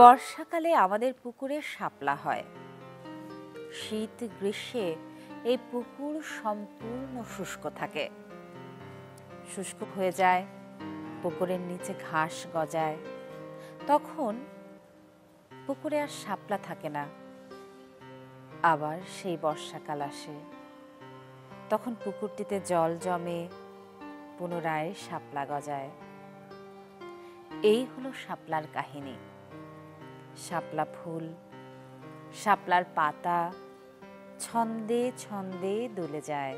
বর্ষাকালে আমাদের পুকুরে শাপলা হয়। শীত গ্রীষ্মে এই পুকুর সম্পূর্ণ শুষ্ক থাকে, শুষ্ক হয়ে যায়, পুকুরের নিচে ঘাস গজায়। তখন পুকুরে আর শাপলা থাকে না। আবার সেই বর্ষাকাল আসে, তখন পুকুরটিতে জল জমে, পুনরায় শাপলা গজায়। এই হলো শাপলার কাহিনী। শাপলা ফুল, শাপলার পাতা ছন্দে ছন্দে দুলে যায়,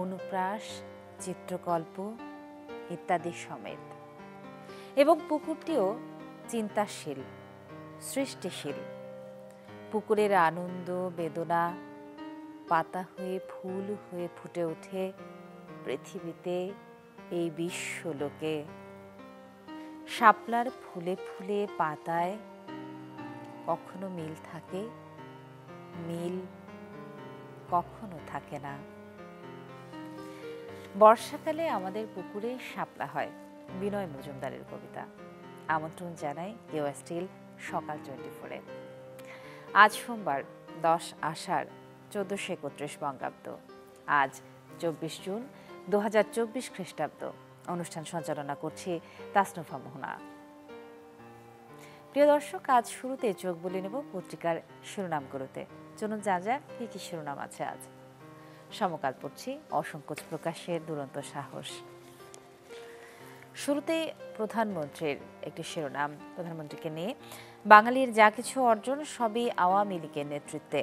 অনুপ্রাস, চিত্রকল্প ইত্যাদি সমেত। এবং পুকুরটিও চিন্তাশীল, সৃষ্টিশীল। পুকুরের আনন্দ বেদনা পাতা হয়ে ফুল হয়ে ফুটে ওঠে পৃথিবীতে, এই বিশ্বলোকে। শাপলার ফুলে ফুলে পাতায় কখনো মিল থাকে, মিল কখনো থাকে না। বর্ষাকালে আমাদের পুকুরে শাপলা হয়, বিনয় মজুমদারের কবিতা। আমন্ত্রণ জানাই কেউ স্টিল সকাল 24-এ। আজ সোমবার 10 আষাঢ় 1431 বঙ্গাব্দ, আজ 24 জুন 2024 খ্রিস্টাব্দ। অনুষ্ঠান সঞ্চালনা করছি তাসনুফা মোহনা। প্রিয় দর্শক, আজ শুরুতে চোখ বলে নেব পত্রিকার শিরোনামগুলোতে। চলুন যা যাক কি কি শিরোনাম আছে আজ। সমকাল পড়ছি অসংকোচ প্রকাশের দুরন্ত সাহস। শুরুতে প্রধানমন্ত্রীর একটি শিরোনাম, প্রধানমন্ত্রীকে নিয়ে। বাঙালির যা কিছু অর্জন সবই আওয়ামী লীগের নেতৃত্বে।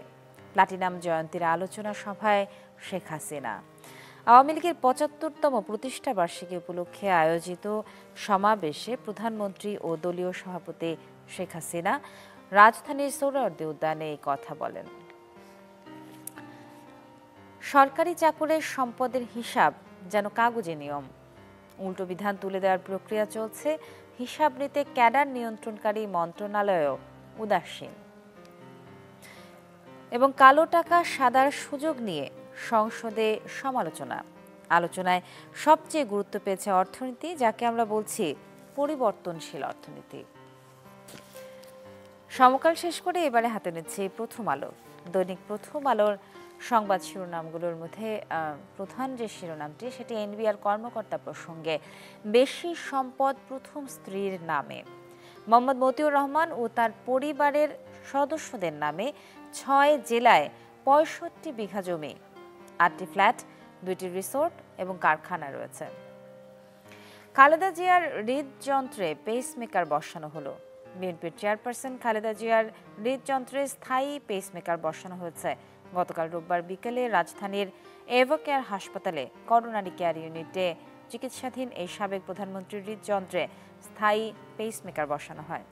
প্লাটিনাম জয়ন্তীর আলোচনা সভায় শেখ হাসিনা। আওয়ামী লীগের 75তম প্রতিষ্ঠা বার্ষিকী উপলক্ষে আয়োজিত সমাবেশে প্রধানমন্ত্রী ও দলীয় সভাপতি শেখ হাসিনা রাজধানীর সোহরাওয়ার্দী উদ্যানে এই কথা বলেন। সরকারি চাকরের সম্পদের হিসাব যেন কাগজে নিয়ম, উল্টো বিধান তুলে দেওয়ার প্রক্রিয়া চলছে। হিসাব নিতে ক্যাডার নিয়ন্ত্রণকারী মন্ত্রণালয়ও উদাসীন। এবং কালো টাকা সাদার সুযোগ নিয়ে সংসদে সমালোচনা। আলোচনায় সবচেয়ে গুরুত্ব পেয়েছে অর্থনীতি, যাকে আমরা বলছি পরিবর্তনশীল অর্থনীতি। সমকাল শেষ করে এবারে হাতে নিচ্ছে প্রথম আলো। দৈনিক প্রথম আলোর সংবাদ শিরোনামগুলোর মধ্যে প্রধান যে শিরোনামটি, সেটি এনবিআর কর্মকর্তা প্রসঙ্গে। বেশি সম্পদ প্রথম স্ত্রীর নামে। মোহাম্মদ মতিউর রহমান ও তার পরিবারের সদস্যদের নামে 6 জেলায় 65 বিঘা জমি, 8টি ফ্ল্যাট, 2টি রিসোর্ট এবং কারখানা রয়েছে। খালেদা জিয়ার হৃদযন্ত্রে পেসমেকার বসানো হলো। বিএনপির চেয়ারপারসন খালেদা জিয়ার হৃদযন্ত্রে স্থায়ী পেসমেকার বসানো হয়েছে। গতকাল রোববার বিকেলে রাজধানীর এভোকেয়ার হাসপাতালে করোনারি কেয়ার ইউনিটে চিকিৎসাধীন এই সাবেক প্রধানমন্ত্রীর হৃদযন্ত্রে স্থায়ী পেসমেকার বসানো হয়।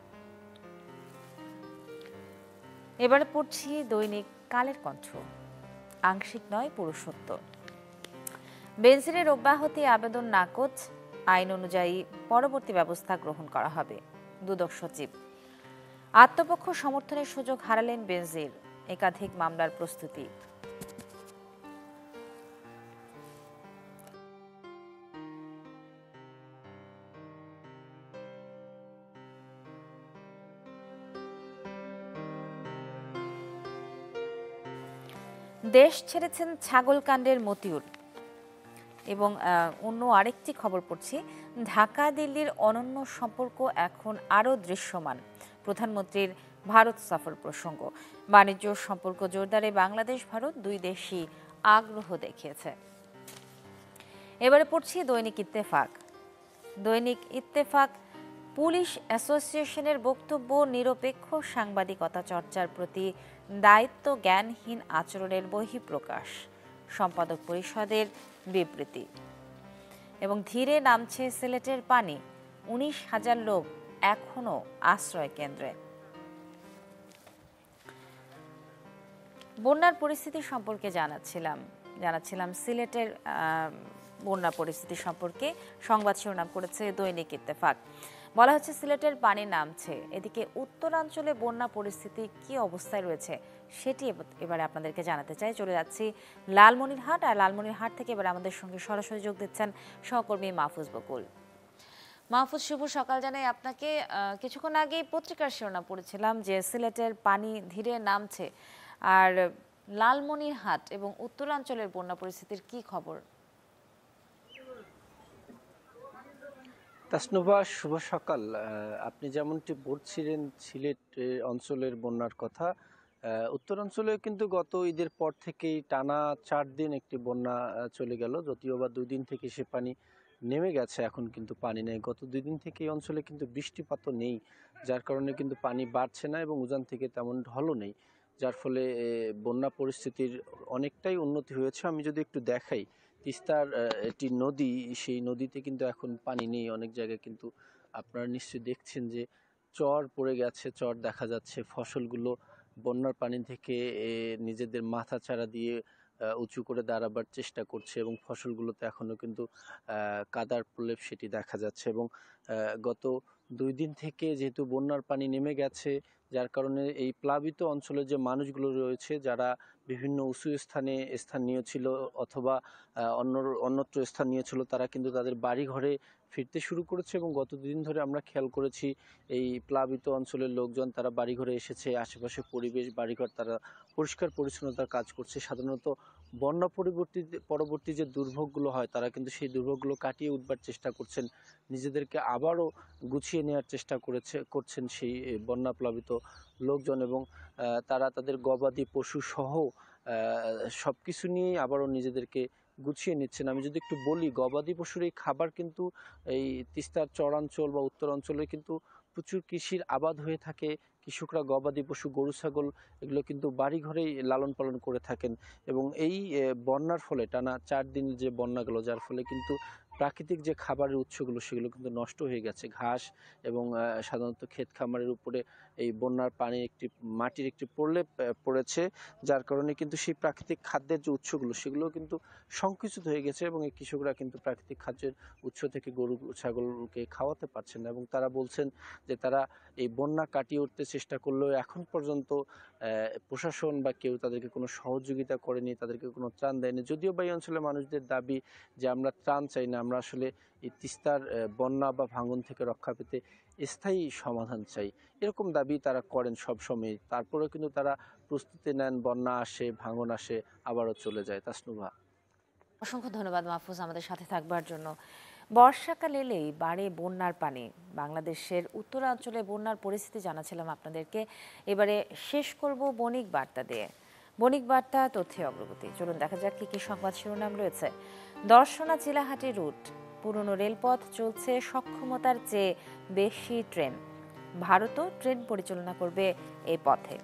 এবারে পড়ছি দৈনিক কালের কণ্ঠ। আংশিক নয়, পুরুষত্ব। বেনজিরের অব্যাহতি আবেদন নাকচ, আইন অনুযায়ী পরবর্তী ব্যবস্থা গ্রহণ করা হবে। দুদক সচিব। আত্মপক্ষ সমর্থনের সুযোগ হারালেন বেনজির, একাধিক মামলার প্রস্তুতি। দেশ ছেড়েছেন ছাগলকাণ্ডের মতিউর। এবং অন্য আরেকটি খবর পড়ছি, ঢাকা দিল্লির অনন্য সম্পর্ক এখন আরও দৃশ্যমান। প্রধানমন্ত্রীর ভারত সফর প্রসঙ্গ। বাণিজ্য সম্পর্ক জোরদারে বাংলাদেশ ভারত দুই দেশই আগ্রহ দেখিয়েছে। এবারে পড়ছি দৈনিক ইত্তেফাক। দৈনিক ইত্তেফাক। পুলিশ অ্যাসোসিয়েশনের বক্তব্য, নিরপেক্ষ সাংবাদিকতা চর্চার প্রতি দায়িত্ব জ্ঞানহীন আচরণের বহিঃপ্রকাশ। সম্পাদক পরিষদের বিবৃতি। এবং ধীরে নামছে সিলেটের পানি, 19,000 লোক এখনো আশ্রয় কেন্দ্রে। বন্যার পরিস্থিতি সম্পর্কে জানাচ্ছিলাম সিলেটের বন্যা পরিস্থিতি সম্পর্কে সংবাদ শিরোনাম করেছে দৈনিক ইত্তেফাক। বলা হচ্ছে সিলেটের পানি নামছে। এদিকে উত্তরাঞ্চলে বন্যা পরিস্থিতি কি অবস্থায় রয়েছে সেটি এবারে আপনাদেরকে জানাতে চাই। চলে যাচ্ছি লালমনিরহাট, আর লালমনিরহাট থেকে এবার আমাদের সঙ্গে সরাসরি যোগ দিচ্ছেন সহকর্মী মাহফুজ বকুল। মাহফুজ, শুভ সকাল জানাই আপনাকে। কিছুক্ষণ আগেই পত্রিকার শিরোনাম পড়েছিলাম যে সিলেটের পানি ধীরে নামছে, আর লালমনিরহাট এবং উত্তরাঞ্চলের বন্যা পরিস্থিতির কি খবর? তাসনুভা, শুভ সকাল। আপনি যেমনটি বলছিলেন সিলেট অঞ্চলের বন্যার কথা, উত্তরাঞ্চলে কিন্তু গত ঈদের পর থেকেই টানা 4 দিন একটি বন্যা চলে গেল, যদিও বা 2 দিন থেকে সে পানি নেমে গেছে, এখন কিন্তু পানি নেই। গত 2 দিন থেকে এই অঞ্চলে কিন্তু বৃষ্টিপাতও নেই, যার কারণে কিন্তু পানি বাড়ছে না এবং উজান থেকে তেমন ঢলও নেই, যার ফলে বন্যা পরিস্থিতির অনেকটাই উন্নতি হয়েছে। আমি যদি একটু দেখাই, তিস্তার একটি নদী, সেই নদীতে কিন্তু এখন পানি নেই। অনেক জায়গায় কিন্তু আপনারা নিশ্চয়ই দেখছেন যে চর পড়ে গেছে, চর দেখা যাচ্ছে। ফসলগুলো বন্যার পানি থেকে নিজেদের মাথা চারা দিয়ে উঁচু করে দাঁড়াবার চেষ্টা করছে এবং ফসলগুলোতে এখনো কিন্তু কাদার প্রলেপ সেটি দেখা যাচ্ছে। এবং গত 2 দিন থেকে যেহেতু বন্যার পানি নেমে গেছে, যার কারণে এই প্লাবিত অঞ্চলে যে মানুষগুলো রয়েছে, যারা বিভিন্ন উঁচু স্থান নিয়েছিল অথবা অন্যত্র স্থান নিয়েছিল, তারা কিন্তু তাদের বাড়ি ঘরে ফিরতে শুরু করেছে। এবং গত 2 দিন ধরে আমরা খেয়াল করেছি এই প্লাবিত অঞ্চলের লোকজন তারা বাড়িঘরে এসেছে, আশেপাশে পরিবেশ বাড়িঘর তারা পরিষ্কার পরিচ্ছন্নতার কাজ করছে। সাধারণত বন্যা পরবর্তী যে দুর্ভোগগুলো হয়, তারা কিন্তু সেই দুর্ভোগগুলো কাটিয়ে উঠবার চেষ্টা করছেন, নিজেদেরকে আবারও গুছিয়ে নেওয়ার চেষ্টা করছেন সেই বন্যা প্লাবিত লোকজন। এবং তারা তাদের গবাদি পশু সহ সব কিছু নিয়েই আবারও নিজেদেরকে গুছিয়ে নিচ্ছেন। আমি যদি একটু বলি, গবাদি পশুর এই খাবার কিন্তু এই তিস্তার চরাঞ্চল বা উত্তরাঞ্চলে কিন্তু প্রচুর কৃষির আবাদ হয়ে থাকে। কৃষকরা গবাদি পশু, গরু ছাগল এগুলো কিন্তু বাড়ি ঘরেই লালন পালন করে থাকেন। এবং এই বন্যার ফলে টানা 4 দিন যে বন্যা গেল, যার ফলে কিন্তু প্রাকৃতিক যে খাবারের উৎসগুলো সেগুলো কিন্তু নষ্ট হয়ে গেছে। ঘাস এবং সাধারণত ক্ষেত খামারের উপরে এই বন্যার পানির মাটির একটি প্রলেপ পড়েছে, যার কারণে কিন্তু সেই প্রাকৃতিক খাদ্যের যে উৎসগুলো সেগুলো কিন্তু সংকুচিত হয়ে গেছে এবং এই কৃষকরা কিন্তু প্রাকৃতিক খাদ্যের উৎস থেকে গরু ছাগলকে খাওয়াতে পারছেন না। এবং তারা বলছেন যে তারা এই বন্যা কাটিয়ে উঠতে চেষ্টা করলেও এখন পর্যন্ত প্রশাসন বা কেউ তাদেরকে কোনো সহযোগিতা করেনি, তাদেরকে কোনো ত্রাণ দেয়নি। যদিও বা এই অঞ্চলের মানুষদের দাবি যে আমরা ত্রাণ চাই না, আমরা আসলে এই তিস্তার বন্যা বা ভাঙন থেকে রক্ষা পেতে স্থায়ী সমাধান চাই, এরকম দাবি তারা করেন সবসময়। তারপরেও কিন্তু তারা প্রস্তুতি নেন, বন্যা আসে, ভাঙন আসে, আবারও চলে যায়। তাসনুভা, অসংখ্য ধন্যবাদ মাহফুজ আমাদের সাথে থাকবার জন্য। বর্ষাকাল এলেই বাড়ে বন্যার পানি। বাংলাদেশের উত্তরাঞ্চলে বন্যার পরিস্থিতি জানাছিলাম আপনাদেরকে। এবারে শেষ করব বণিক বার্তা দিয়ে। বণিক বার্তা, তথ্যে অগ্রগতি। চলুন দেখা যাক কি কি সংবাদ শিরোনাম রয়েছে। দর্শনা চিলাহাটি রুট, পুরনো রেলপথ চলছে সক্ষমতার চেয়ে বেশি ট্রেন। ভারতও ট্রেন পরিচালনা করবে এই পথে।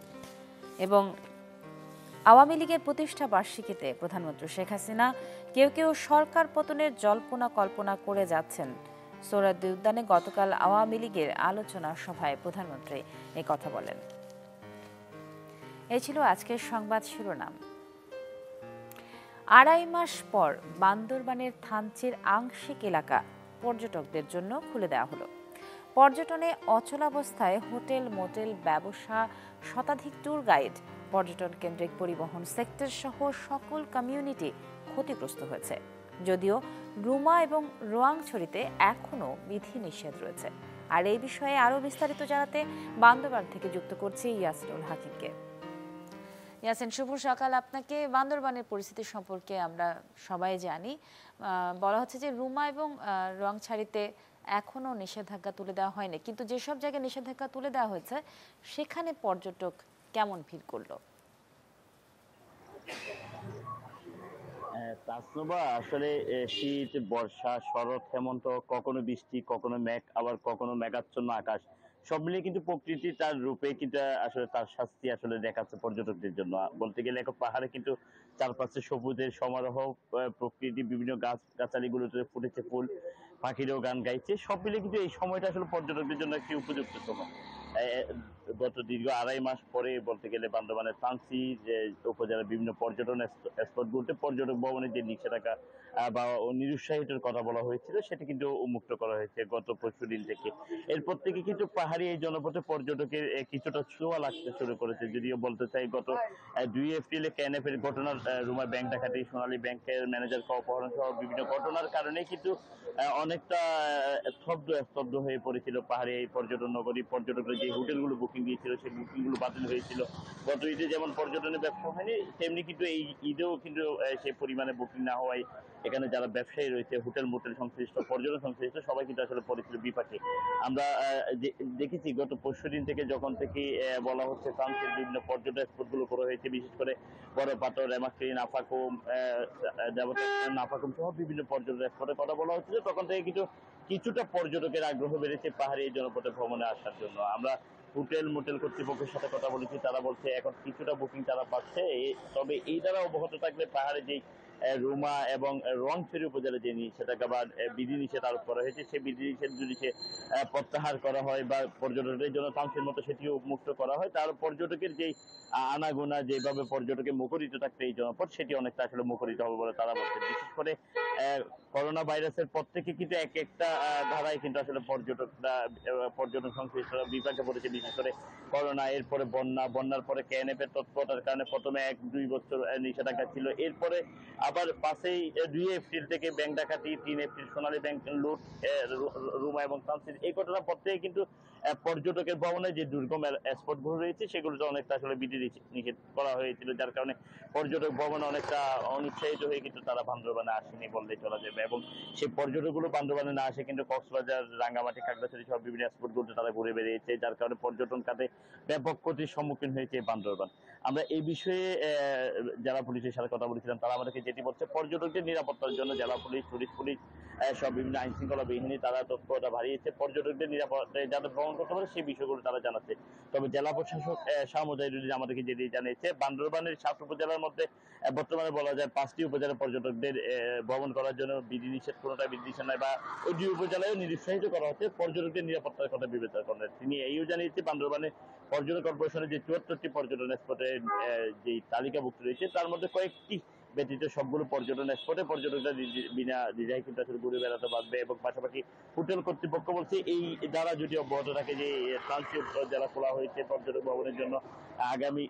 এবং আওয়ামী লীগের প্রতিষ্ঠা বার্ষিকীতে প্রধানমন্ত্রী শেখ হাসিনা কেউ কেউ সরকার পতনের জল্পনা কল্পনা করে যাচ্ছেন। সোহরাওয়ার্দী উদ্যানে গতকাল আওয়ামী লীগের আলোচনা সভায় প্রধানমন্ত্রী এই কথা বলেন। এই ছিল আজকের সংবাদ শিরোনাম। 2.5 মাস পর বান্দরবানের থানচির আংশিক এলাকা পর্যটকদের জন্য খুলে দেওয়া হলো। পর্যটনে অচলাবস্থায় হোটেল, মোটেল, ব্যবসা, শতাধিক ট্যুর গাইড, পর্যটন কেন্দ্রিক পরিবহন সেক্টর সহ সকল কমিউনিটি ক্ষতিগ্রস্ত হয়েছে। যদিও রুমা এবং রোয়াংছড়িতে এখনও বিধিনিষেধ রয়েছে। আর এই বিষয়ে আরও বিস্তারিত জানাতে বান্দরবান থেকে যুক্ত করছি ইয়াসিনুল হাকিমকে। ইয়াসিন, শুভ সকাল আপনাকে। বান্দরবানের পরিস্থিতি সম্পর্কে আমরা সবাই জানি। বলা হচ্ছে যে রুমা এবং রোয়াংছড়িতে এখনও নিষেধাজ্ঞা তুলে দেওয়া হয়নি, কিন্তু যেসব জায়গায় নিষেধাজ্ঞা তুলে দেওয়া হয়েছে সেখানে পর্যটক কেমন ভিড় করলো? তাসনুবা, আসলে শীত, বর্ষা, শরৎ, হেমন্ত, কখনো বৃষ্টি, কখনো মেঘ, আবার কখনো মেঘাচ্ছন্ন আকাশ, সব মিলিয়ে কিন্তু প্রকৃতি তার রূপে কিন্তু আসলে তার শাস্তি আসলে দেখাচ্ছে পর্যটকদের জন্য। বলতে গেলে এখন পাহাড়ে কিন্তু চারপাশে সবুজের সমারোহ, প্রকৃতি, বিভিন্ন গাছ গাছালিগুলোতে ফুটেছে ফুল, পাখিরাও গান গাইছে, সব মিলিয়ে কিন্তু এই সময়টা আসলে পর্যটকদের জন্য একটি উপযুক্ত সময়। গত দীর্ঘ 2.5 মাস পরে বলতে গেলে বান্দরবানের তানসি যে উপজেলার বিভিন্ন পর্যটন স্পটগুলোতে পর্যটক ভবনের যে নিষেধাজ্ঞা বা নিরুৎসাহিতের কথা বলা হয়েছিল সেটি কিন্তু উন্মুক্ত করা হয়েছে গত পরশুদিন থেকে। এরপর থেকে কিন্তু পাহাড়ি এই জনপথে পর্যটকের কিছুটা ছোঁয়া লাগতে শুরু করেছে। যদিও বলতে চাই গত 2 এপ্রিলে কেএনএফ এর ঘটনার রুমা ব্যাংক ডাকাতি, সোনালী ব্যাংকের ম্যানেজারকে অপহরণ সহ বিভিন্ন ঘটনার কারণে কিন্তু অনেকটা স্তব্ধ হয়ে পড়েছিল পাহাড়ি এই পর্যটন নগরী। পর্যটকরা যে হোটেলগুলো বুকিং দিয়েছিল সেই বুকিংগুলো বাতিল হয়েছিল। গত ঈদে যেমন পর্যটনের ব্যবসা হয়নি তেমনি কিন্তু এই ঈদেও কিন্তু সেই পরিমাণে বুকিং না হওয়ায় এখানে যারা ব্যবসায়ী রয়েছে হোটেল মোটেল সংশ্লিষ্ট পর্যটন সংশ্লিষ্ট সবাই কিন্তু আসলে পড়েছিল বিপাকে। আমরা দেখেছি গত পরশুদিন থেকে যখন থেকে বলা হচ্ছে ফ্রান্সের বিভিন্ন পর্যটন স্পটগুলো করা হয়েছে, বিশেষ করে বড় পাথর, রেমাক্রি, নাফাকুম, নাফাকুম সহ বিভিন্ন পর্যটন স্পটের কথা বলা হচ্ছিল, তখন থেকে কিন্তু কিছুটা পর্যটকের আগ্রহ বেড়েছে পাহাড়ি এই জনপথে ভ্রমণে আসার জন্য। আমরা হোটেল মোটেল কর্তৃপক্ষের সাথে কথা বলেছি, তারা বলছে এখন কিছুটা বুকিং তারা পাচ্ছে। তবে এই দ্বারা অব্যাহত থাকলে পাহাড়ে যে রুমা এবং রংছড়ি উপজেলা যে নিষেধাজ্ঞা বা বিধিনিষেধ আরোপ করা হয়েছে সেই বিধিনিষেধ যদি সে প্রত্যাহার করা হয় বা পর্যটকদের জন্য তামসের মতো সেটিও মুক্ত করা হয়, তার পর্যটকের যে আনাগোনা যেভাবে পর্যটকে মুখরিত থাকতে এই জনপদ সেটি অনেকটা আসলে মুখরিত হবে বলে তারা বলছে। বিশেষ করে করোনা ভাইরাসের পর থেকে কিন্তু এক একটা ধারায় কিন্তু আসলে পর্যটন সংশ্লিষ্টরা বিপাকে পড়েছে। বিশেষ করে করোনা, এরপরে বন্যার পরে কেএনএফ এর তৎপরতার কারণে প্রথমে 1-2 বছর নিষেধাজ্ঞা ছিল, এরপরে আবার 2 এপ্রিল থেকে ব্যাংক ডাকাতি, 3 এপ্রিল সোনালী ব্যাংক লুট, রুমা এবং তানসির এই ঘটনার পর থেকে কিন্তু পর্যটকের ভবনে যে দুর্গম স্পটগুলো রয়েছে সেগুলোতে অনেকটা আসলে বিধি নিষেধ করা হয়েছিল, যার কারণে পর্যটক ভবনে অনেকটা অনুৎসাহিত হয়ে কিন্তু তারা বান্দরবানে আসেনি বললেই চলা যাবে। এবং সেই পর্যটকগুলো বান্দরবানে না আসে কিন্তু কক্সবাজার, রাঙ্গামাটি, খাগড়াছড়ি সহ বিভিন্ন স্পটগুলোতে তারা ঘুরে বেরিয়েছে, যার কারণে পর্যটন খাতে ব্যাপক ক্ষতির সম্মুখীন হয়েছে বান্দরবান। আমরা এই বিষয়ে জেলা পুলিশের সাথে কথা বলেছিলাম, তারা আমাদেরকে যেটি বলছে পর্যটকদের নিরাপত্তার জন্য জেলা পুলিশ, টুরিস্ট পুলিশ সব বিভিন্ন আইন শৃঙ্খলা বাহিনী তারা তৎপরতা বাড়িয়েছে, পর্যটকদের নিরাপত্তায় যাতে ভ্রমণ করতে পারে সেই বিষয়গুলো তারা জানাচ্ছে। তবে জেলা প্রশাসক শাহ মুজাহিদুদ্দিন আমাদেরকে যেটি জানিয়েছে, বান্দরবানের 7 উপজেলার মধ্যে বর্তমানে বলা যায় 5টি উপজেলা পর্যটকদের ভ্রমণ করার জন্য বিধিনিষেধ কোনোটা বিধিনিষেধ নাই বা ওই 2 উপজেলায় নিরুৎসাহিত করা হচ্ছে পর্যটকদের নিরাপত্তার কথা বিবেচনা করে। তিনি এইও জানিয়েছে বান্দরবানে পর্যটন কর্পোরেশনের যে 74টি পর্যটন স্পটের যে তালিকাভুক্ত রয়েছে তার মধ্যে কয়েকটি ব্যতীত সবগুলো পর্যটন স্পটে পর্যটকরা বিনা দ্বিধায় কিন্তু আসলে ঘুরে বেড়াতে পারবে। এবং পাশাপাশি হোটেল কর্তৃপক্ষ বলছে এই দ্বারা যদি অব্যাহত থাকে যে ট্রান্সপোর্ট জেলা খোলা হয়েছে পর্যটক ভবনের জন্য, আগামী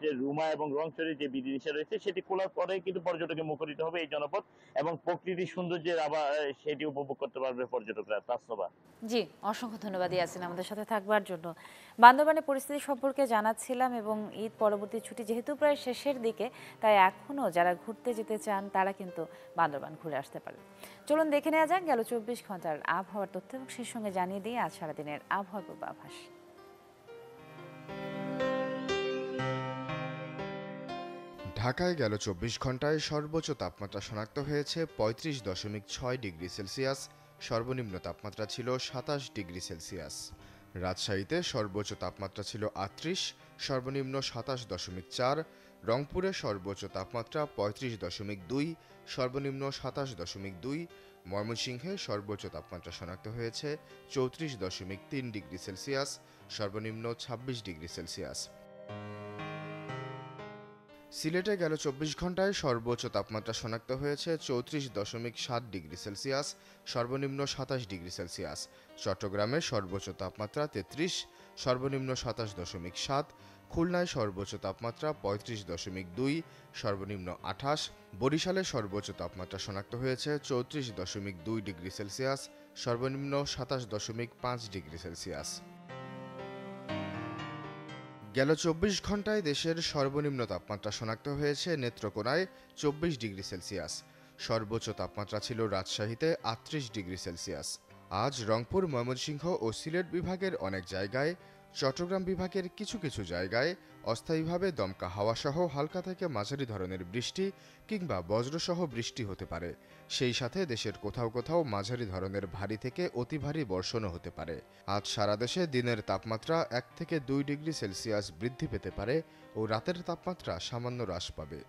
যে রুমা এবং রংছড়ি যে বিধিনিষেধ রয়েছে সেটি খোলার পরে কিন্তু পর্যটকে মুখরিত হবে এই জনপদ এবং প্রকৃতির সৌন্দর্যের আবার সেটি উপভোগ করতে পারবে পর্যটকরা। তাসবা। জি, অসংখ্য ধন্যবাদ ইয়াসিন আমাদের সাথে থাকবার জন্য। বান্দরবানের পরিস্থিতি সম্পর্কে জানাচ্ছিলাম এবং ঈদ পরবর্তী ছুটি যেহেতু প্রায় শেষের দিকে, তাই এখনও যারা ঘুরতে যেতে চান তারা কিন্তু বান্দরবান ঘুরে আসতে পারেন। চলুন দেখে নেওয়া যাক গেল 24 ঘন্টার আবহাওয়ার তথ্য এবং সেই সঙ্গে জানিয়ে দিয়ে আজ সারাদিনের আবহাওয়ার পূর্বাভাস। ঢাকায় গেল 24 ঘন্টায় সর্বোচ্চ তাপমাত্রা শনাক্ত হয়েছে 35.6 ডিগ্রি সেলসিয়াস, সর্বনিম্ন তাপমাত্রা ছিল 27 ডিগ্রি সেলসিয়াস। রাজশাহীতে সর্বোচ্চ তাপমাত্রা ছিল 38, সর্বনিম্ন 27.4, রংপুরে সর্বোচ্চ তাপমাত্রা 35.2, সর্বনিম্ন 27.2, ময়মনসিংহে সর্বোচ্চ তাপমাত্রা শনাক্ত হয়েছে 34.3 ডিগ্রি সেলসিয়াস, সর্বনিম্ন 26 ডিগ্রি সেলসিয়াস। সিলেটে গেল 24 ঘন্টায় সর্বোচ্চ তাপমাত্রা শনাক্ত হয়েছে 34.7 ডিগ্রি সেলসিয়াস, সর্বনিম্ন 27 ডিগ্রি সেলসিয়াস। চট্টগ্রামে সর্বোচ্চ তাপমাত্রা 33, সর্বনিম্ন 27.7, খুলনায় সর্বোচ্চ তাপমাত্রা 35.2, সর্বনিম্ন 28, বরিশালে সর্বোচ্চ তাপমাত্রা শনাক্ত হয়েছে 34.2 ডিগ্রি সেলসিয়াস, সর্বনিম্ন 27.5 ডিগ্রি সেলসিয়াস। গেল 24 ঘন্টায় দেশের সর্বনিম্ন তাপমাত্রা শনাক্ত হয়েছে নেত্রকোনায় 24 ডিগ্রি সেলসিয়াস, সর্বোচ্চ তাপমাত্রা ছিল রাজশাহীতে 38 ডিগ্রি সেলসিয়াস। আজ রংপুর, ময়মনসিংহ ও সিলেট বিভাগের অনেক জায়গায়, চট্টগ্রাম বিভাগের কিছু কিছু জায়গায় অস্থায়ীভাবে দমকা হাওয়াসহ হালকা থেকে মাঝারি ধরনের বৃষ্টি কিংবা বজ্রসহ বৃষ্টি হতে পারে। সেই সাথে দেশের কোথাও কোথাও মাঝারি ধরনের ভারী থেকে অতি ভারী বর্ষণও হতে পারে। আজ সারা দেশে দিনের তাপমাত্রা 1 থেকে 2 ডিগ্রি সেলসিয়াস বৃদ্ধি পেতে পারে ও রাতের তাপমাত্রা সামান্য হ্রাস পাবে।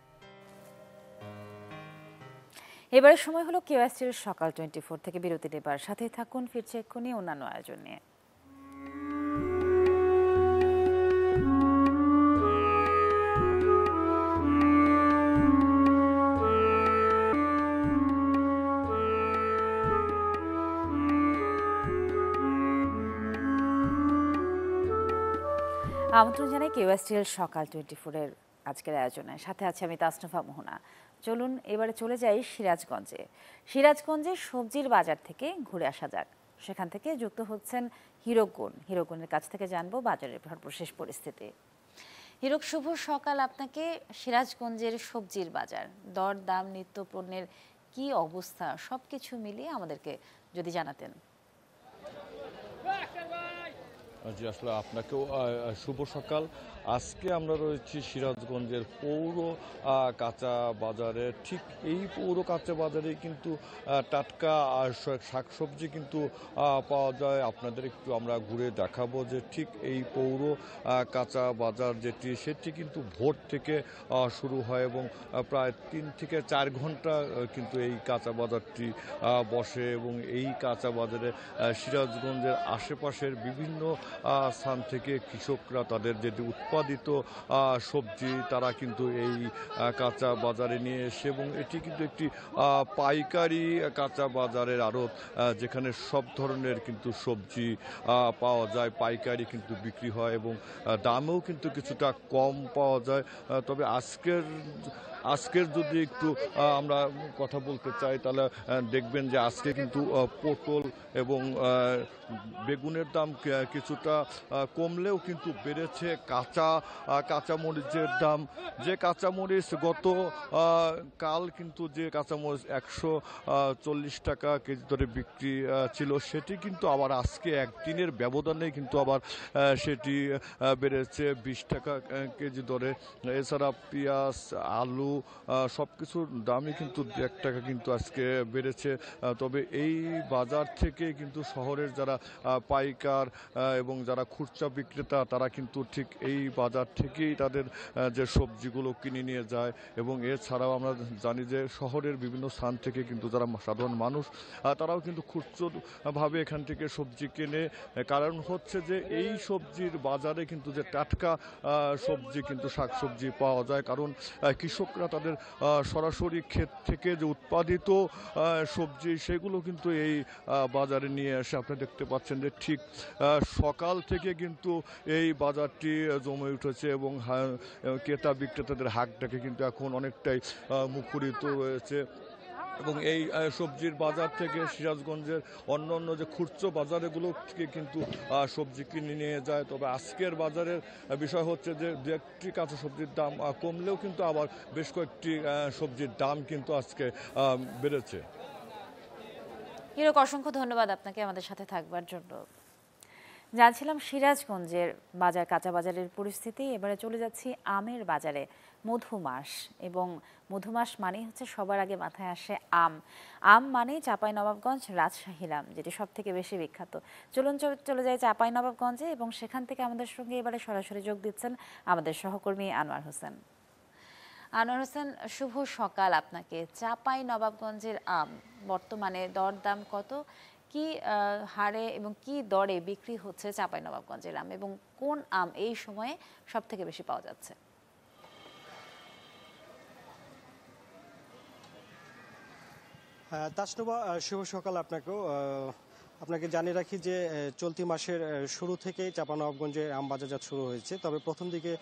এবারে সময় হলো কেওয়াইসির সকাল 24 থেকে বিরতি নেবার সাথেই থাকুন, ফিরছে এক্ষুনি অন্যান্য আয়োজন নিয়ে। আমন্ত্রণ জানাই কেওএসটিএল সকাল 24-এর আজকের আয়োজনে। সাথে আছে আমি তাসনুফা মোহনা। চলুন এবারে চলে যাই সিরাজগঞ্জে। সিরাজগঞ্জে সবজির বাজার থেকে ঘুরে আসা যাক। সেখান থেকে যুক্ত হচ্ছেন হিরোগুনের কাছ থেকে জানবো বাজারের সর্বশেষ পরিস্থিতি। হিরক, শুভ সকাল আপনাকে। সিরাজগঞ্জের সবজির বাজার, দর দাম, নিত্য পণ্যের কি অবস্থা, সবকিছু মিলিয়ে আমাদেরকে যদি জানাতেন। জি, আসলে আপনাকেও শুভ সকাল। আজকে আমরা রয়েছি সিরাজগঞ্জের পৌর কাঁচা বাজারে। ঠিক এই পৌর কাঁচা বাজারে কিন্তু টাটকা শাকসবজি কিন্তু পাওয়া যায়। আপনাদের একটু আমরা ঘুরে দেখাবো যে ঠিক এই পৌর কাঁচা বাজার সেটি কিন্তু ভোর থেকে শুরু হয় এবং প্রায় 3 থেকে 4 ঘন্টা কিন্তু এই কাঁচা বাজারটি বসে এবং এই কাঁচা বাজারে সিরাজগঞ্জের আশেপাশের বিভিন্ন স্থান থেকে কৃষকরা তাদের উৎপাদিত সবজি তারা কিন্তু এই কাঁচা বাজারে নিয়ে এসে, এবং এটি কিন্তু একটি পাইকারি কাঁচা বাজারের আড়ত, যেখানে সব ধরনের কিন্তু সবজি পাওয়া যায়, পাইকারি কিন্তু বিক্রি হয় এবং দামেও কিন্তু কিছুটা কম পাওয়া যায়। তবে আজকের যদি একটু আমরা কথা বলতে চাই তাহলে দেখবেন যে আজকে কিন্তু পটল এবং বেগুনের দাম কিছুটা কমলেও কিন্তু বেড়েছে কাঁচামরিচের দাম। যে কাঁচামরিচ কাল কিন্তু যে কাঁচামরিচ 140 টাকা কেজি দরে বিক্রি ছিল, সেটি কিন্তু আবার আজকে একদিনের ব্যবধানে কিন্তু আবার সেটি বেড়েছে 20 টাকা কেজি দরে। এছাড়া পেঁয়াজ, আলু সব কিছুর দামই কিন্তু 1 টাকা কিন্তু আজকে বেড়েছে। তবে এই বাজার থেকে কিন্তু শহরের যারা পাইকার এবং যারা খুচরা বিক্রেতা তারা কিন্তু ঠিক এই বাজার থেকেই তাদের যে সবজিগুলো কিনে নিয়ে যায়। এবং এছাড়াও আমরা জানি যে শহরের বিভিন্ন স্থান থেকে কিন্তু যারা সাধারণ মানুষ তারাও কিন্তু খুচরোভাবে এখান থেকে সবজি কেনে। কারণ হচ্ছে যে এই সবজির বাজারে কিন্তু যে টাটকা সবজি কিন্তু শাকসবজি পাওয়া যায়, কারণ কৃষকরা তাদের সরাসরি ক্ষেত থেকে যে উৎপাদিত সবজি সেগুলো কিন্তু এই বাজারে নিয়ে এসে আপনি দেখতে পাচ্ছেন যে ঠিক সকাল থেকে কিন্তু এই বাজারটি জমে উঠেছে এবং ক্রেতা বিক্রেতাদের হাটটাকে কিন্তু এখন অনেকটাই মুখরিত রয়েছে। এবং এই সবজির বাজার থেকে সিরাজগঞ্জের অন্য যে খুচরো বাজারগুলো থেকে কিন্তু সবজি কিনে নিয়ে যায়। তবে আজকের বাজারের বিষয় হচ্ছে যে দু একটি কাঁচা সবজির দাম কমলেও কিন্তু আবার বেশ কয়েকটি সবজির দাম কিন্তু আজকে বেড়েছে। হিরক, অসংখ্য ধন্যবাদ আপনাকে আমাদের সাথে থাকবার জন্য। জানছিলাম সিরাজগঞ্জের কাঁচা বাজারের পরিস্থিতি। এবারে চলে যাচ্ছি আমের বাজারে। মধুমাস, এবং মধুমাস মানে হচ্ছে সবার আগে মাথায় আসে আম মানে চাঁপাইনবাবগঞ্জ রাজশাহীর আম, যেটি সব থেকে বেশি বিখ্যাত। চলুন চলে যাই চাঁপাইনবাবগঞ্জে, এবং সেখান থেকে আমাদের সঙ্গে এবারে সরাসরি যোগ দিচ্ছেন আমাদের সহকর্মী আনোয়ার হোসেন। আনোয়ার হোসেন, শুভ সকাল আপনাকে। চাঁপাইনবাবগঞ্জের আম বর্তমানে দরদাম কত, কি হারে এবং কি দরে বিক্রি হচ্ছে চাঁপাইনবাবগঞ্জের আম, এবং কোন আম এই সময়ে সব থেকে বেশি পাওয়া যাচ্ছে? তাসনুবা, শুভ সকাল আপনাকেও। আপনাকে জানিয়ে রাখি যে চলতি মাসের শুরু থেকেই চাঁপাইনবাবগঞ্জে আম বাজারজাত শুরু হয়েছে। তবে প্রথম দিকে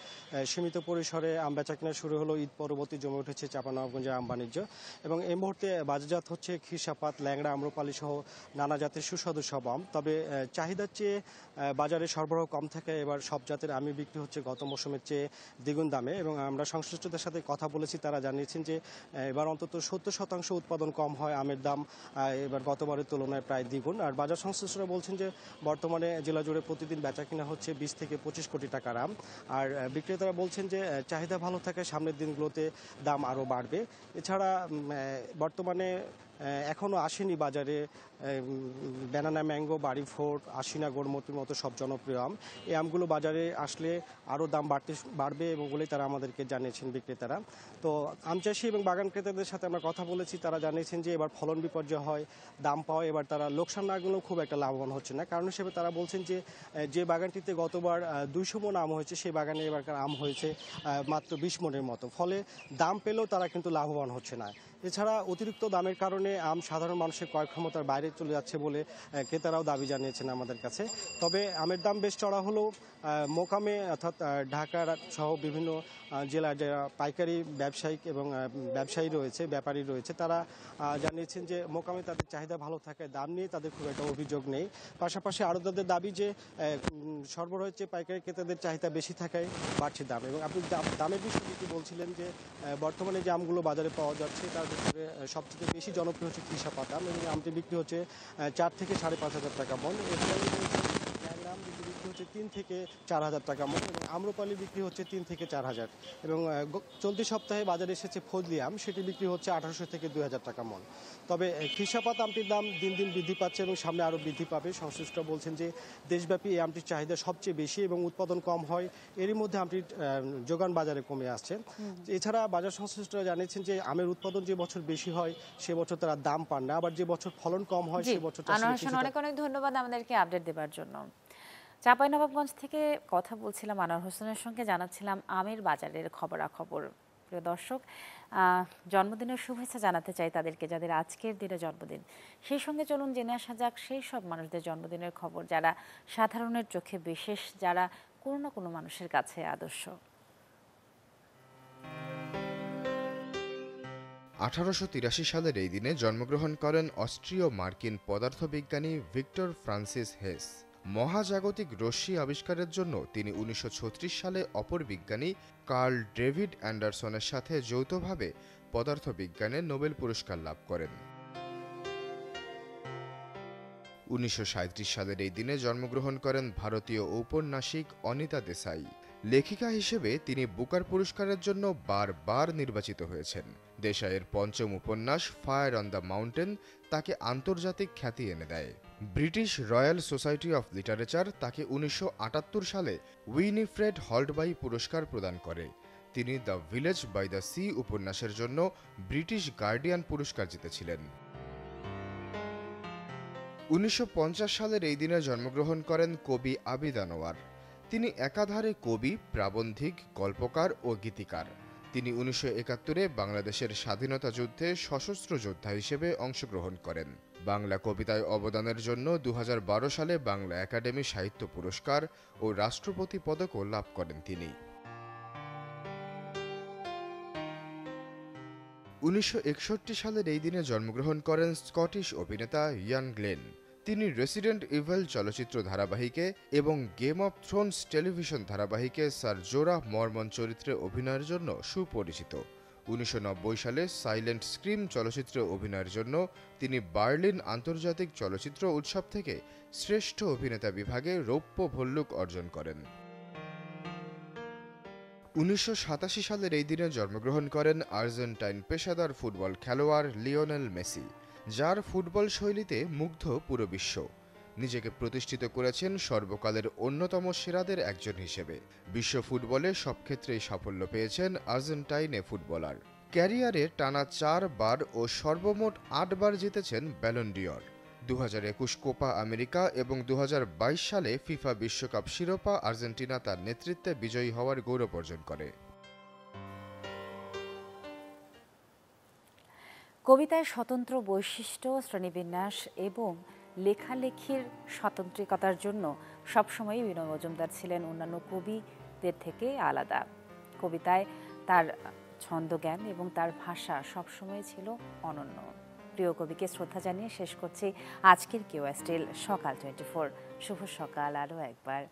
সীমিত পরিসরে আম বেচা কেনা শুরু হলো। ঈদ পরবর্তী জমে উঠেছে চাঁপাইনবাবগঞ্জের আম বাণিজ্য, এবং এই মুহূর্তে বাজারজাত হচ্ছে খিরসাপাত, ল্যাংড়া, আম্রপালি সহ নানা জাতের সুস্বাদু সব আম। তবে চাহিদার চেয়ে বাজারে সরবরাহ কম থাকে এবার সব জাতের আমই বিক্রি হচ্ছে গত মৌসুমের চেয়ে দ্বিগুণ দামে। এবং আমরা সংশ্লিষ্টদের সাথে কথা বলেছি, তারা জানিয়েছেন যে এবার অন্তত 70% উৎপাদন কম হয়, আমের দাম এবার গতবারের তুলনায় প্রায় দ্বিগুণ। আর বাজার সংশ্লিষ্টরা বলছেন যে বর্তমানে জেলা জুড়ে প্রতিদিন বেচা কিনা হচ্ছে 20 থেকে 25 কোটি টাকার আম। আর বিক্রেতারা বলছেন যে চাহিদা ভালো থাকে, সামনের দিনগুলোতে দাম আরও বাড়বে। এছাড়া বর্তমানে এখনও আসেনি বাজারে ব্যানানা ম্যাঙ্গো, বাড়ি ফোর, আশিনা, গোড়মতির মতো সব জনপ্রিয় আম। এই আমগুলো বাজারে আসলে আরও দাম বাড়বে এবং বলেই তারা আমাদেরকে জানিয়েছেন বিক্রেতারা। তো আম চাষি এবং বাগান ক্রেতাদের সাথে আমরা কথা বলেছি, তারা জানিয়েছেন যে এবার ফলন বিপর্যয় হয়, দাম পাওয়া এবার তারা লোকসান না গেলেও খুব একটা লাভবান হচ্ছে না। কারণ হিসেবে তারা বলছেন যে বাগানটিতে গতবার 200 মণ আম হয়েছে, সেই বাগানে এবারকার আম হয়েছে মাত্র 20 মণের মতো। ফলে দাম পেলেও তারা কিন্তু লাভবান হচ্ছে না। এছাড়া অতিরিক্ত দামের কারণে আম সাধারণ মানুষের ক্রয় ক্ষমতার বাইরে চলে যাচ্ছে বলে ক্রেতারাও দাবি জানিয়েছেন আমাদের কাছে। তবে আমের দাম বেশ চড়া হলেও মোকামে অর্থাৎ ঢাকার সহ বিভিন্ন জেলার যারা পাইকারি ব্যবসায়িক এবং ব্যবসায়ী রয়েছে, ব্যাপারী রয়েছে, তারা জানিয়েছেন যে মোকামে তাদের চাহিদা ভালো থাকায় দাম নিয়ে তাদের খুব একটা অভিযোগ নেই। পাশাপাশি আড়তদারদের দাবি যে সরবরাহের চেয়ে পাইকারি ক্রেতাদের চাহিদা বেশি থাকায় বাড়ছে দাম। এবং আপনি দামের বিষয়ে যেটি বলছিলেন যে বর্তমানে যে আমগুলো বাজারে পাওয়া যাচ্ছে তার ভিতরে সবথেকে বেশি জনপ্রিয় হচ্ছে কৃষাপাত আম, এবং আমটি বিক্রি হচ্ছে 4 থেকে 5,500 টাকা মন। এরপরে আম বিক্রি হচ্ছে 3 থেকে 4,000 টাকা মন, এবং আম্রপালি বিক্রি হচ্ছে 3 থেকে 4,000। এবং চলতি সপ্তাহে বাজারে এসেছে ফজলি আম, সেটি বিক্রি হচ্ছে 1,800 থেকে 2,000 টাকা মন। তবে কৃষাপাত আমটির দাম দিন দিন বৃদ্ধি পাচ্ছে এবং সামনে আরও বৃদ্ধি পাবে। সংশ্লিষ্টরা বলছেন যে দেশব্যাপী এই আমটির চাহিদা সবচেয়ে বেশি এবং উৎপাদন কম হয়, এরই মধ্যে আমটির যোগান বাজারে কমে আসছে। এছাড়া বাজার সংশ্লিষ্টরা জানিয়েছেন যে আমের উৎপাদন যে বছর বেশি হয় সে বছর তারা দাম পান না, আবার যে বছর ফলন কম হয় সে বছর আনোয়ার হোসেন, অনেক অনেক ধন্যবাদ আমাদেরকে আপডেট দেওয়ার জন্য। চাঁপাইনবাবগঞ্জ থেকে কথা বলছিলাম আনোয়ার হোসেনের সঙ্গে, জানাচ্ছিলাম আমের বাজারের খবরাখবর। প্রিয় দর্শক, জন্মদিনের শুভেচ্ছা জানাতে চাই তাদেরকে যাদের আজকের দিনে জন্মদিন। সেই সঙ্গে চলুন জেনে আসা যাক সেই সব মানুষদের জন্মদিনের খবর যারা সাধারণের চোখে বিশেষ, যারা কোনো না কোনো মানুষের কাছে আদর্শ। 1883 সালের এই দিনে জন্মগ্রহণ করেন অস্ট্রীয় মার্কিন পদার্থবিজ্ঞানী ভিক্টর ফ্রান্সিস হেস। মহাজাগতিক রশ্মি আবিষ্কারের জন্য তিনি 1936 সালে অপর বিজ্ঞানী কার্ল ডেভিড অ্যান্ডারসনের সাথে যৌথভাবে পদার্থবিজ্ঞানে নোবেল পুরস্কার লাভ করেন। 1937 সালের এই দিনে জন্মগ্রহণ করেন ভারতীয় ঔপন্যাসিক অনিতা দেসাই। লেখিকা হিসেবে তিনি বুকার পুরস্কারের জন্য বারবার নির্বাচিত হয়েছেন। দেশাইয়ের পঞ্চম উপন্যাস ফায়ার অন দ্য মাউন্টেন তাকে আন্তর্জাতিক খ্যাতি এনে দেয়। British Royal Society of Literature তাকে 1978 সালে উইনিফ্রেড হল্টবাই পুরস্কার প্রদান করে। তিনি The Village by the Sea উপন্যাসের জন্য ব্রিটিশ গার্ডিয়ান পুরস্কার জিতেছিলেন। 1950 সালের এই দিনে জন্মগ্রহণ করেন কবি আবিদ আনোয়ার। তিনি একাধারে কবি, প্রাবন্ধিক, গল্পকার ও গীতিকার। তিনি 1971-এ বাংলাদেশের স্বাধীনতা যুদ্ধে সশস্ত্র যোদ্ধা হিসেবে অংশগ্রহণ করেন। বাংলা কবিতায় অবদানের জন্য 2012 সালে বাংলা একাডেমি সাহিত্য পুরস্কার ও রাষ্ট্রপতি পদকও লাভ করেন তিনি। 1961 সালের এই দিনে জন্মগ্রহণ করেন স্কটিশ অভিনেতা ইয়ান গ্লেন। তিনি রেসিডেন্ট ইভেল চলচ্চিত্র ধারাবাহিকে এবং গেম অব থ্রোনস টেলিভিশন ধারাবাহিকে স্যার জোরাহ মরমন চরিত্রে অভিনয়ের জন্য সুপরিচিত। 1990 সালে সাইলেন্ট স্ক্রিম চলচ্চিত্রে অভিনয়ের জন্য তিনি বার্লিন আন্তর্জাতিক চলচ্চিত্র উৎসব থেকে শ্রেষ্ঠ অভিনেতা বিভাগে রৌপ্য ভল্লুক অর্জন করেন। 1987 সালের এই দিনে জন্মগ্রহণ করেন আর্জেন্টাইন পেশাদার ফুটবল খেলোয়াড় লিওনেল মেসি, যার ফুটবল শৈলীতে মুগ্ধ পুরো বিশ্ব। নিজেকে প্রতিষ্ঠিত করেছেন সর্বকালের অন্যতম সেরাদের একজন হিসেবে। বিশ্ব ফুটবলে সব ক্ষেত্রেই সাফল্য পেয়েছেন আর্জেন্টাইনে ফুটবলার। ক্যারিয়ারে টানা 4 বার ও সর্বমোট 8 বার জিতেছেন ব্যালন ডি'র। 2021 কোপা আমেরিকা এবং 2022 সালে ফিফা বিশ্বকাপ শিরোপা আর্জেন্টিনা তার নেতৃত্বে বিজয়ী হওয়ার গৌরব অর্জন করে। কবিতায় স্বতন্ত্র বৈশিষ্ট্য, শ্রেণীবিন্যাস এবং লেখালেখির স্বতন্ত্রিকতার জন্য সবসময়ই বিনয় মজুমদার ছিলেন অন্যান্য কবিদের থেকে আলাদা। কবিতায় তার ছন্দজ্ঞান এবং তার ভাষা সবসময় ছিল অনন্য। প্রিয় কবিকে শ্রদ্ধা জানিয়ে শেষ করছি আজকের কিউ স্টিল সকাল 24। শুভ সকাল আরও একবার।